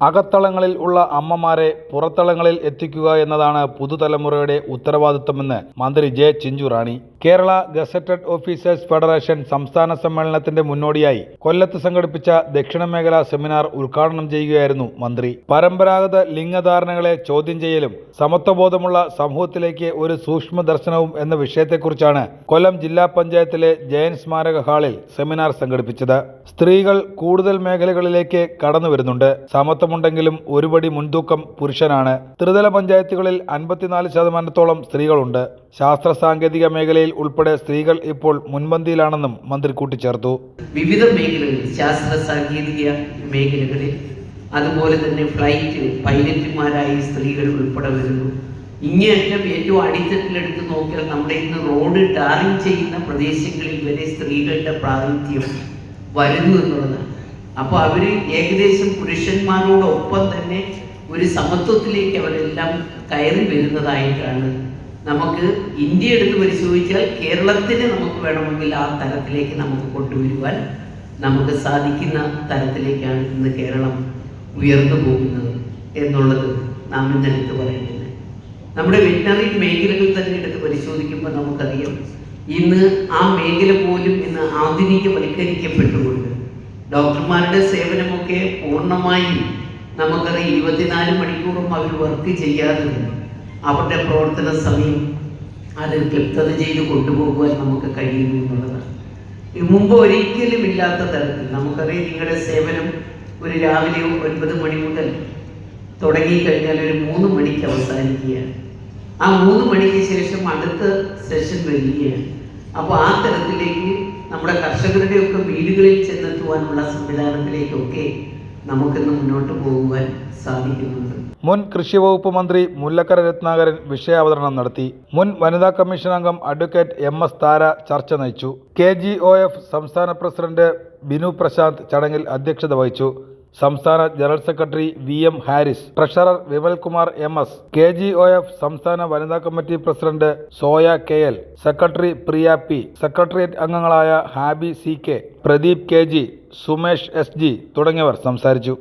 അകത്തളങ്ങളിൽ ഉള്ള അമ്മമാരെ പുറത്തളങ്ങളിൽ എത്തിക്കുക എന്നതാണ് പുതുതലമുറയുടെ ഉത്തരവാദിത്തമെന്ന് മന്ത്രി J Chinchu Rani. Kerala gazetted officers federation സംസ്ഥാന സമ്മേളനത്തിന്റെ മുന്നോടിയായി കൊല്ലത്ത് സംഘടിപ്പിച്ച ദക്ഷിണമേഖലാ സെമിനാർ ഉദ്ഘാടനം ചെയ്യുകയായിരുന്നു മന്ത്രി. പരമ്പരാഗത ലിംഗധാരണകളെ ചോദ്യം ചെയ്യലും സമത്വബോധമുള്ള സമൂഹത്തിലേക്ക് ഒരു സൂക്ഷ്മ ദർശനവും എന്ന വിഷയത്തെക്കുറിച്ചാണ് കൊല്ലം ജില്ലാ പഞ്ചായത്തിലെ ജയൻ സ്മാരക ഹാളിൽ സെമിനാർ സംഘടിപ്പിച്ചത്. സ്ത്രീകൾ കൂടുതൽ മേഖലകളിലേക്ക് കടന്നു വരുന്നുണ്ട്. സമത്വമുണ്ടെങ്കിലും ഒരുപടി മുൻതൂക്കം പുരുഷനാണ്. ത്രിതല പഞ്ചായത്തുകളിൽ 54% സ്ത്രീകളുണ്ട്. ശാസ്ത്ര സാങ്കേതിക മേഖലയിൽ ഉൾപ്പെടെ സ്ത്രീകൾ ഇപ്പോൾ മുൻപന്തിയിലാണെന്നും മന്ത്രി കൂട്ടിച്ചേർത്തു. വിവിധ മേഖലകളിൽ ശാസ്ത്ര സാങ്കേതിക മേഖലകളിൽ അതുപോലെ തന്നെ ഫ്ലൈറ്റ് പൈലറ്റുമാരായി സ്ത്രീകൾ ഉൾപ്പെടെ വരുന്നു. ഇങ്ങേയറ്റം ഏറ്റവും അടിത്തട്ടിലെടുത്ത് നോക്കിയാൽ നമ്മുടെ ഇന്ന് റോഡ് ടാറിങ് ചെയ്യുന്ന പ്രദേശങ്ങളിൽ വരെ സ്ത്രീകളുടെ പ്രാതിനിധ്യം വരുന്നു എന്നുള്ളതാണ്. അപ്പോൾ അവർ ഏകദേശം പുരുഷന്മാരോടൊപ്പം തന്നെ ഒരു സമത്വത്തിലേക്ക് അവരെല്ലാം കയറി വരുന്നതായിട്ടാണ് നമുക്ക് ഇന്ത്യ എടുത്ത് പരിശോധിച്ചാൽ കേരളത്തിന് നമുക്ക് വേണമെങ്കിൽ ആ തലത്തിലേക്ക് നമുക്ക് കൊണ്ടുവരുവാൻ നമുക്ക് സാധിക്കുന്ന തലത്തിലേക്കാണ് ഇന്ന് കേരളം ഉയർന്നു പോകുന്നത് എന്നുള്ളത് നാം ഇന്ന് എടുത്ത് പറയുന്നത്. നമ്മുടെ വെറ്ററിനറി മേഖലകൾ തന്നെ എടുത്ത് പരിശോധിക്കുമ്പോൾ നമുക്കറിയാം ഇന്ന് ആ മേഖല പോലും ഇന്ന് ആധുനികവൽക്കരിക്കപ്പെട്ടുകൊണ്ട് ഡോക്ടർമാരുടെ സേവനമൊക്കെ പൂർണ്ണമായും നമുക്കറിയാം 24 മണിക്കൂറും അവർ വർക്ക് ചെയ്യാതെ അവരുടെ പ്രവർത്തന സമയം അത് ക്ലിപ്തത ചെയ്ത് കൊണ്ടുപോകുവാൻ നമുക്ക് കഴിയുന്നു എന്നുള്ളതാണ്. മുമ്പ് ഒരിക്കലും ഇല്ലാത്ത തരത്തിൽ നമുക്കറിയാം നിങ്ങളുടെ സേവനം ഒരു രാവിലെ 9 മണി മുതൽ തുടങ്ങിക്കഴിഞ്ഞാൽ ഒരു 3 മണിക്ക് അവസാനിക്കുകയാണ്. ആ 3 മണിക്ക് ശേഷം അടുത്ത സെഷൻ വരികയാണ്. അപ്പോൾ ആ തരത്തിലേക്ക് നമ്മുടെ കർഷകരുടെയൊക്കെ വീടുകളിൽ ചെന്നെത്തുവാനുള്ള സംവിധാനത്തിലേക്കൊക്കെ നമുക്കിന്ന് മുന്നോട്ട് പോകുവാൻ സാധിക്കുന്നുണ്ട്. മുൻ കൃഷി വകുപ്പ് മന്ത്രി മുല്ലക്കര രത്നാകരൻ വിഷയാവതരണം നടത്തി. മുൻ വനിതാ കമ്മീഷൻ അംഗം അഡ്വക്കേറ്റ് MS താര ചർച്ച നയിച്ചു. KGOF സംസ്ഥാന പ്രസിഡന്റ് ബിനു പ്രശാന്ത് ചടങ്ങിൽ അധ്യക്ഷത വഹിച്ചു. സംസ്ഥാന general secretary VM Haris, treasurer Vimalkumar MS, KGOF സംസ്ഥാന വനിതാ committee president Soya KL, secretary Priya P, secretariat അംഗങ്ങളായ Habi CK, Pradeep KG, Sumesh SG തുടങ്ങിയവർ സംസാരിച്ചു.